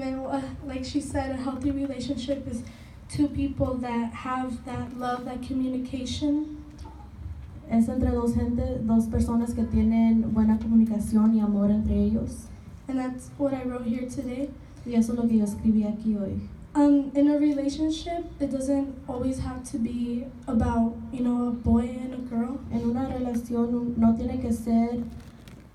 And then, like she said, a healthy relationship is two people that have that love, that communication. Es entre dos personas que tienen buena comunicación y amor entre ellos. And that's what I wrote here today. Y eso es lo que yo escribí aquí hoy. In a relationship, it doesn't always have to be about, a boy and a girl. En una relación no tiene que ser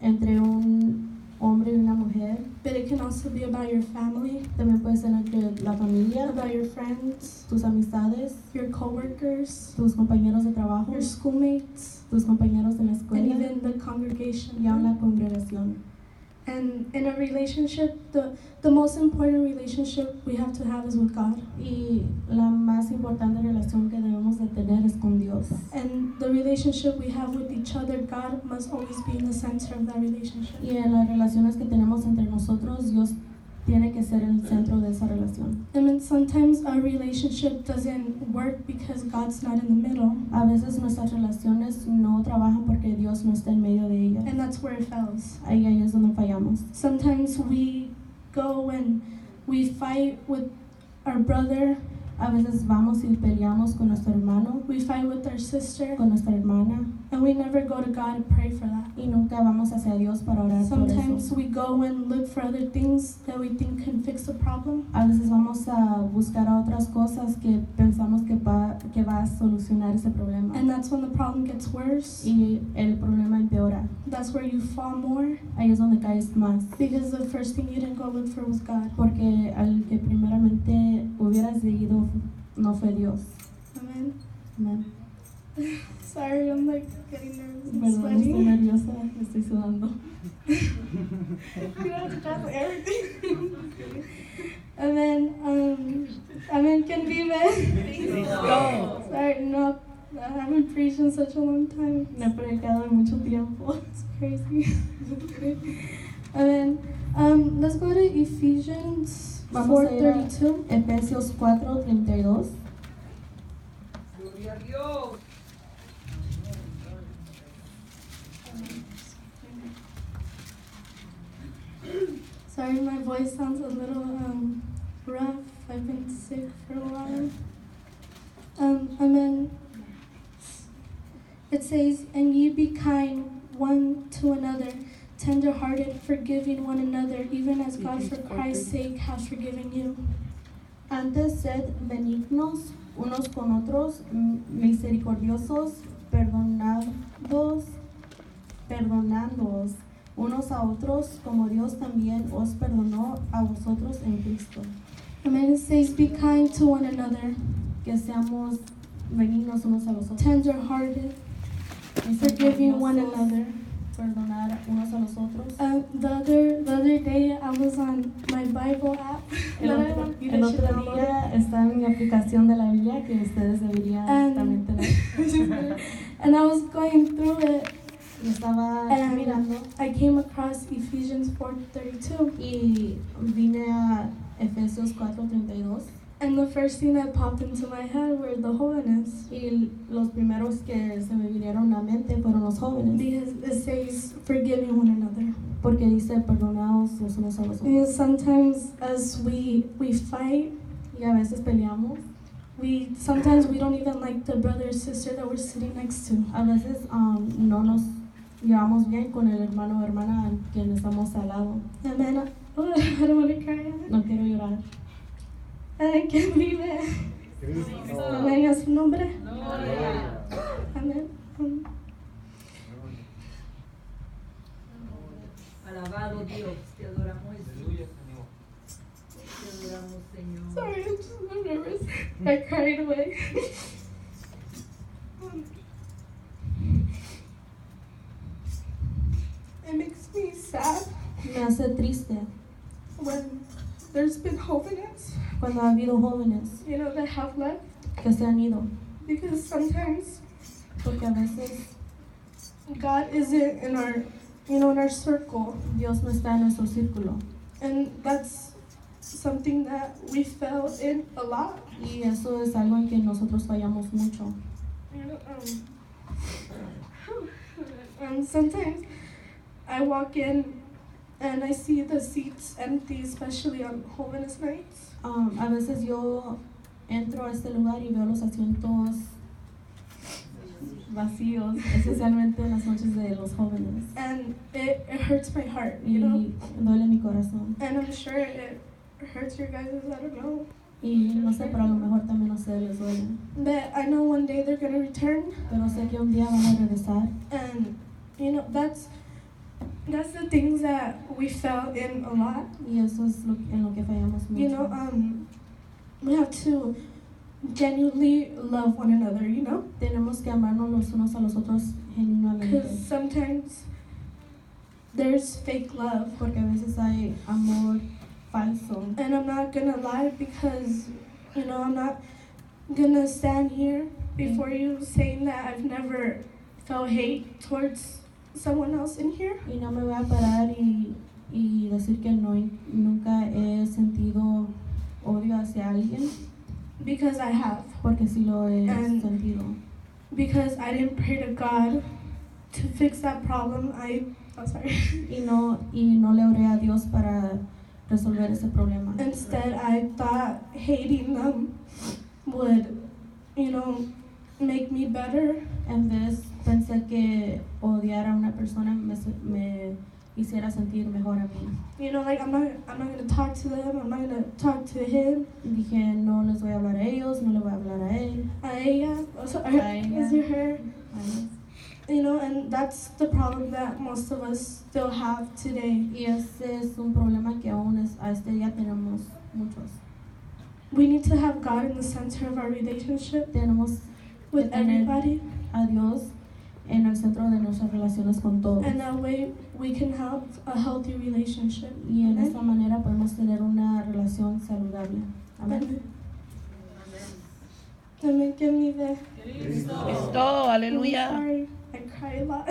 entre un hombre y una mujer. But it can also be about your family. También puede ser entre la familia, about your friends, tus amistades, your coworkers, tus compañeros de trabajo, your schoolmates, tus compañeros de la escuela, and even the congregation. Y aún la congregación. And in a relationship, the most important relationship we have to have is with God. Y la más importante relación que debemos de tener es con Dios. And the relationship we have with each other, God must always be in the center of that relationship. Y en las relaciones que tenemos entre nosotros, Dios tiene que ser el centro de esa relación. I mean, sometimes our relationship doesn't work because God's not in the middle. A veces nuestras relaciones no trabajan porque Dios no está en medio de ellas. And that's where it fails. Ahí es donde fallamos. Sometimes we go and we fight with our brother. A veces vamos y peleamos con nuestro hermano. We fight with our sister. Con nuestra hermana. And we never go to God and pray for that. Y nunca vamos hacia Dios para orar por eso. Sometimes we go and look for other things that we think can fix the problem. A veces vamos a buscar a otras cosas que pensamos que va a solucionar ese problema. And that's when the problem gets worse. Y el problema empeora. That's where you fall more. Ahí es donde caes más. Because the first thing you didn't go look for was God. Porque al que primeramente hubieras ido no fue Dios. Amen. Amen. Sorry, I'm like getting nervous and Perdón, sweaty. estoy nerviosa, estoy sudando. You don't have to translate everything. And then, can be man. Sorry, no, I haven't preached in such a long time. No he predicado en mucho tiempo. It's crazy. And then, let's go to Ephesians 4:32. Efesios 4:32. Gloria a Dios. Sorry, my voice sounds a little rough. I've been sick for a while. And then it says, "And ye be kind one to another, tender-hearted, forgiving one another, even as God for Christ's sake has forgiven you." Antes sed benignos unos con otros, misericordiosos, perdonándoos unos a otros, como Dios también os perdonó a vosotros en Cristo. And then it says, "Be kind to one another, Que seamos benignos unos a los otros, tender-hearted, forgiving one another." perdonar unos a los otros. The other day I was on my Bible app. El otro día estaba en mi aplicación de la Biblia que ustedes deberían también tener. And I was going through it. Y estaba mirando. I came across Ephesians 4:32. Y vine a Efesios 4:32. And the first thing that popped into my head were the jóvenes. Y los primeros que se me vinieron a mente fueron los jóvenes. Because it says forgiving one another. Porque dice perdonaos los unos a los otros. Because sometimes as we fight, y a veces peleamos. Sometimes we don't even like the brother or sister that we're sitting next to. A veces no nos llevamos bien con el hermano o hermana quien estamos al lado. And then, I don't want to cry. No quiero llorar. And I can't believe it. Amén a su nombre. Amén. Alabado Dios, te adoramos Jesús. Te adoramos, Señor. Sorry, I'm just so nervous. I cried away. It makes me sad Me hace triste when there's been jóvenes, cuando ha habido jóvenes that have left. que se han ido. Because sometimes Porque a veces God isn't in our, in our circle. Dios no está en nuestro círculo. And that's something that we fell in a lot. Y eso es algo en que nosotros fallamos mucho. And sometimes I walk in And I see the seats empty, especially on jóvenes nights. A veces yo entro a este lugar y veo los asientos vacíos, especialmente en las noches de los jóvenes. And it hurts my heart, Y duele mi corazón. And I'm sure it hurts your guys', I don't know. Y no sé, pero a lo mejor también a ustedes les duele. But I know one day they're gonna return. Pero sé que un día van a regresar. And, that's the things that we fell in a lot. Y eso es en lo que fallamos mucho. We have to genuinely love one another, Tenemos que amarnos los unos a los otros genuinamente. Because sometimes there's fake love. Porque a veces hay amor falso. And I'm not gonna lie because, I'm not gonna stand here before you saying that I've never felt hate towards someone else in here. Y no me voy a parar y decir que nunca he sentido odio hacia alguien. Because I have. Porque sí lo he sentido. Because I didn't pray to God to fix that problem. Sorry. Y no le oré a Dios para resolver ese problema. Instead, I thought hating them would, make me better. En vez pensé que odiar a una persona me hiciera sentir mejor a mí. I'm not gonna talk to them. I'm not gonna talk to him. Dije, no les voy a hablar a ellos, no le voy a hablar a él. A ella. Is it her? And that's the problem that most of us still have today. Y ese es un problema que aún a este día tenemos muchos. We need to have God in the center of our relationship. Tenemos with everybody. A Dios en el centro de nuestras relaciones con todos. And that way we can have a healthy relationship. Y en esta manera podemos tener una relación saludable. Amén. Amén. Give me the Cristo, aleluya. Sorry, I cry a lot.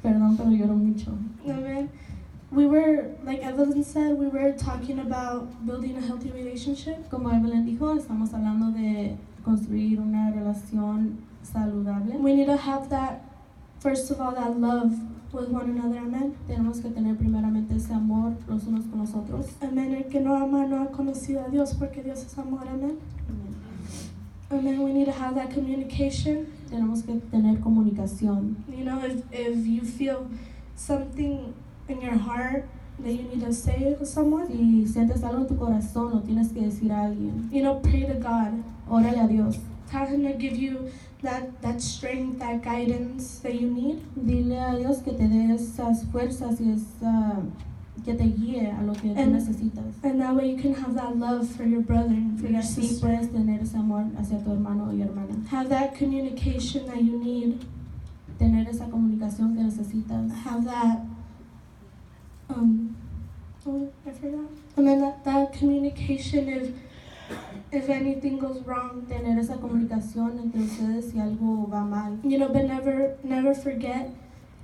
Perdón, pero lloro mucho. Amen. We were, like Evelyn said, we were talking about building a healthy relationship. Como Evelyn dijo, estamos hablando de construir una relación saludable. We need to have that, first of all, that love with one another. Amen. Tenemos que tener primeramente ese amor los unos con los otros. Amen. El que no ama no ha conocido a Dios porque Dios es amor. Amen. Amen. We need to have that communication. Tenemos que tener comunicación. If you feel something in your heart that you need to say to someone. Si sientes algo en tu corazón, lo tienes que decir a alguien. Pray to God. Órale a Dios. Tell Him to give you that strength, that guidance that you need. Dile a Dios que te dé esas fuerzas y que te guíe a lo que tú necesitas. And that way you can have that love for your brother and for your Así sister. puedes tener ese amor hacia tu hermano y hermana. Have that communication that you need. Tener esa comunicación que necesitas. Have that I forgot. And then that communication if anything goes wrong. Tener esa comunicación entre ustedes si algo va mal. But never forget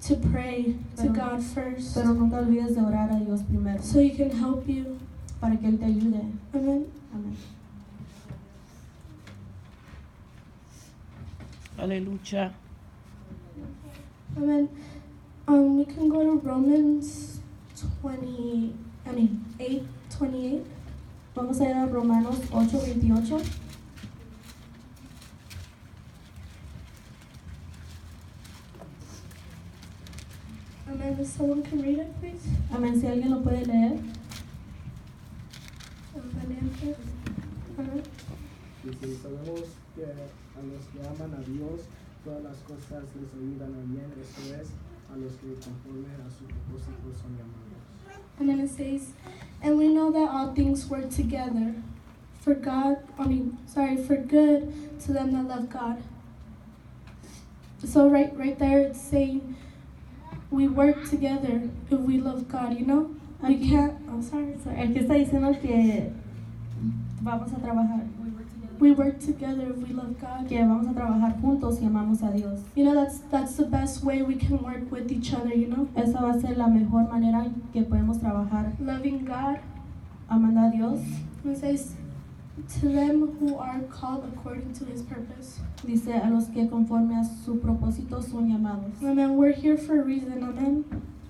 to pray to God first. Pero nunca olvides de orar a Dios primero. So He can help you. Para que Él te ayude. Amen. Amén. Aleluya. Amen. We can go to Romans 8:28. Vamos a ir a Romanos 8:28. Amen. If someone can read it, please. Amén. Si alguien lo puede leer. Dice, sabemos que a los que aman a Dios, todas las cosas les ayudan a bien, esto es, a los que conforme a su propósito son llamados. And then it says, and we know that all things work together for good to them that love God. So right there it's saying we work together if we love God, We can't, Aquí está diciendo que vamos a trabajar. We work together if we love God. Que vamos a trabajar juntos si amamos a Dios. That's the best way we can work with each other, Esa va a ser la mejor manera que podemos trabajar. Loving God. Amando a Dios. It says, to them who are called according to His purpose. Dice a los que conforme a su propósito son llamados. Amen. We're here for a reason. Amen.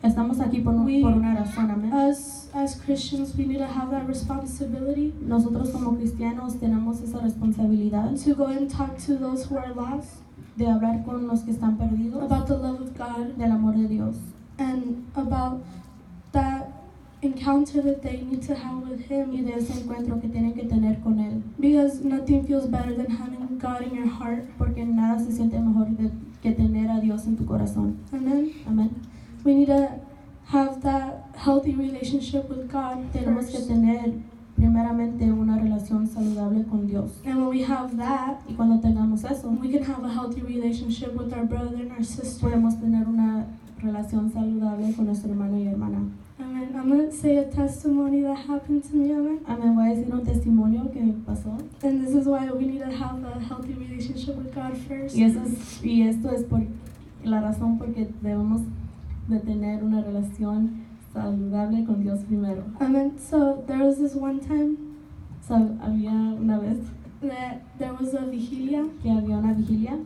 Estamos aquí por una razón, amén. Us as Christians, we need to have that responsibility Nosotros como cristianos tenemos esa responsabilidad to go and talk to those who are lost de hablar con los que están perdidos about the love of God del amor de Dios and about that encounter that they need to have with Him. y de ese encuentro que tienen que tener con Él, Because nothing feels better than having God in your heart. porque nada se siente mejor que tener a Dios en tu corazón. Amen. Amén. We need to have that healthy relationship with God Tenemos que first. tener primeramente una relación saludable con Dios. And when we have that, Y cuando tengamos eso, we can have a healthy relationship with our brother and our sister. podemos tener una relación saludable con nuestro hermano y hermana. Amen. I'm going to say a testimony that happened to me. Amen. Amén. Voy a decir un testimonio que me pasó. And this is why we need to have a healthy relationship with God first. Y esto es por la razón porque debemos de tener una relación saludable con Dios primero. Amen. So there was this one time Había una vez that there was a vigilia. que había una vigilia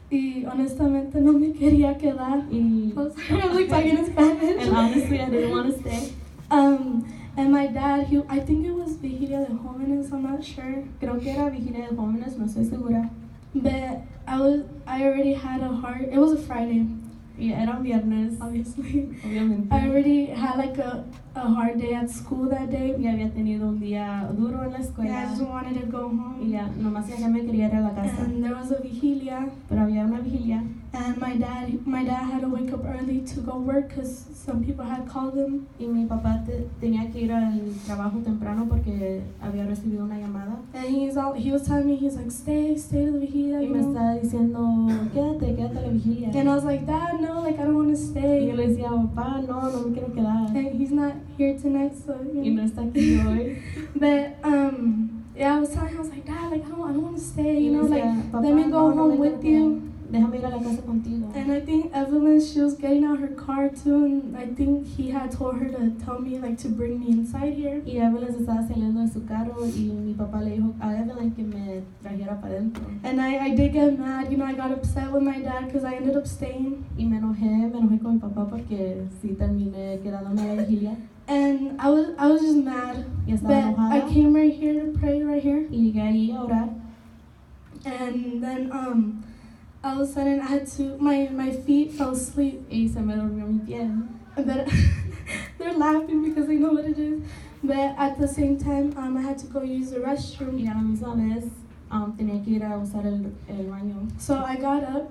Y honestamente no me quería quedar. y I'm sorry, I'm like talking in Spanish. and honestly I didn't want to stay. And my dad, I think it was Vigilia de Jóvenes, I'm not sure. Creo que era vigilia de jóvenes, no estoy segura. But I already had a hard, it was a Friday, Y era un viernes, obviously. obviamente. I already had like a hard day at school that day. Y había tenido un día duro en la And I escuela just wanted to go y home. ya nomás ya me quería ir a la casa. And there was a vigilia. Pero había una vigilia And my dad had to wake up early to go work because some people had called him. y mi papá tenía que ir al trabajo temprano porque había recibido una llamada. And he was telling me, he's like, stay to the vigilia. Y You me know? estaba diciendo, quédate a la vigilia. And I was like, Dad, no, like I don't want to Y stay. yo le decía, papá, no me quiero quedar. And he's not here tonight, so Y no está aquí hoy. But yeah, I was telling him, I was like, Dad, like I don't want to stay, Y you know, le like decía, papá, let me go no home me quiero with you. quedar. Déjame ir a la casa contigo. And I think Evelyn, she was getting out her car too, and I think he had told her to tell me like to bring me inside here. Y Evelyn se estaba saliendo de su carro y mi papá le dijo a Evelyn que me trajera para adentro. And I did get mad, you know, I got upset with my dad because I ended up staying. Y me enojé con mi papá porque sí terminé quedándome a la vigilia. And I was just mad. Y estaba But enojada. I came right here to pray right here. Y llegué ahí a orar. And then all of a sudden I had to, my feet fell asleep. Y se me durmió mi pie. But they're laughing because they know what it is. But at the same time, I had to go use the restroom. Y a la misma vez tenía que ir a usar el baño. So I got up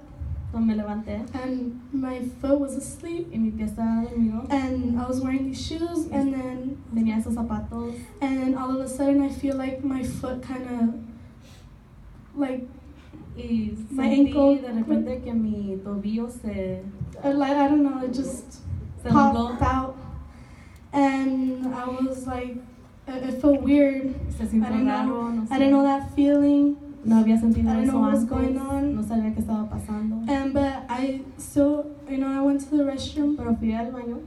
Entonces me levanté and my foot was asleep. y mi pie estaba dormido. And I was wearing these shoes and then Tenía esos zapatos all of a sudden I feel like my foot kind of like y My sentí ankle- de repente que mi tobillo se like I don't know, it just dobló. popped out. And I was like, it felt weird. Se sintió I didn't raro, know. no sé. I didn't know that feeling. No había sentido I didn't eso know what was antes. going on. No sabía qué estaba pasando. But I still, I went to the restroom Pero fui al baño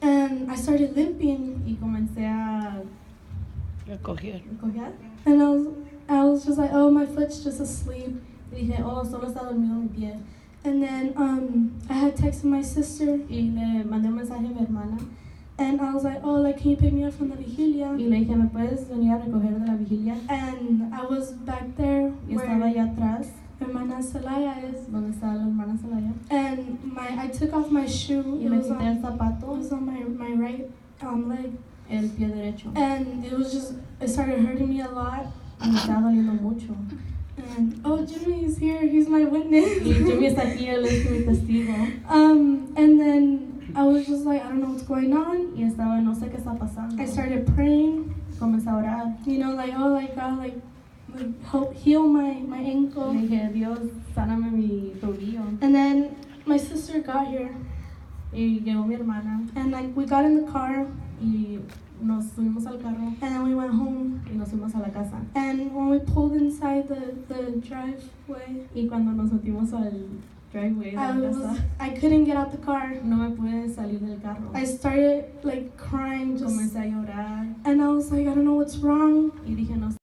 and I started limping. y comencé a Recoger. cojear. And I was just like, oh, my foot's just asleep. Y dije, oh, solo está dormido mi pie. And then I had texted my sister Y le mandé un mensaje a mi hermana and I was like, oh, like, can you pick me up from the vigilia? y le dije, ¿me puedes venir a recoger de la vigilia? And I was back there Y estaba where allá atrás, Hermana Celaya is. donde estaba la hermana Saraí. And I took off my shoe. Y It me was quité el on, zapato, it was on my right leg. el pie derecho. And it started hurting me a lot. Y me estaba doliendo mucho. And oh, Jimmy is here. He's my witness. Y Jimmy está aquí, él es mi testigo. And then I was just like, I don't know what's going on. Y estaba, no sé qué está pasando. I started praying. Comencé a orar. Like, oh, like God, like help heal my Le ankle. dije, Dios, sáname mi tobillo. And then my sister got here, Y llegó mi hermana and like we got in the car, y nos subimos al carro and then we went home. y nos fuimos a la casa. And when we pulled inside the driveway, Y cuando nos metimos al driveway de la casa, I couldn't get out the car. no me pude salir del carro. I started like crying, just, Comencé a llorar and I was like, I don't know what's wrong. y dije, no